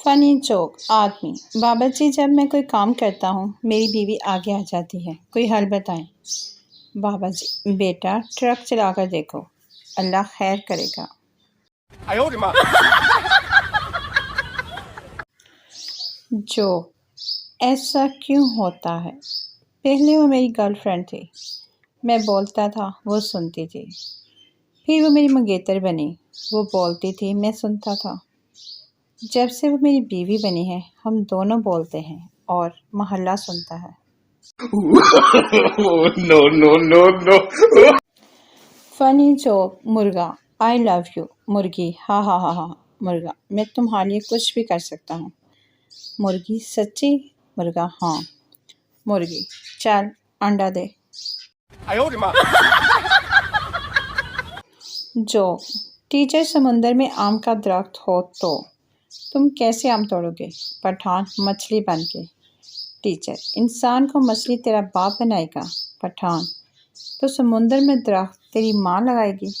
Funny joke आदमी। बाबा जी, जब मैं कोई काम करता हूँ मेरी बीवी आगे आ जाती है, कोई हल बताएं। बाबा जी, बेटा ट्रक चलाकर देखो, अल्लाह खैर करेगा। जोक, ऐसा क्यों होता है? पहले वो मेरी गर्लफ्रेंड थी, मैं बोलता था वो सुनती थी। फिर वो मेरी मंगेतर बनी, वो बोलती थी मैं सुनता था। जब से वो मेरी बीवी बनी है हम दोनों बोलते हैं और मोहल्ला सुनता है। No, no, no, no. Funny joke मुर्गा, आई लव यू। मुर्गी, हा हा हा हा। मुर्गा, मैं तुम्हारे लिए कुछ भी कर सकता हूँ। मुर्गी, सच्ची? मुर्गा, हाँ। मुर्गी, चल अंडा दे। जोक, टीचर, समुंदर में आम का दरख्त हो तो तुम कैसे आम तोड़ोगे? पठान, मछली बन के। टीचर, इंसान को मछली तेरा बाप बनाएगा। पठान, तो समुंदर में दरख्त तेरी माँ लगाएगी।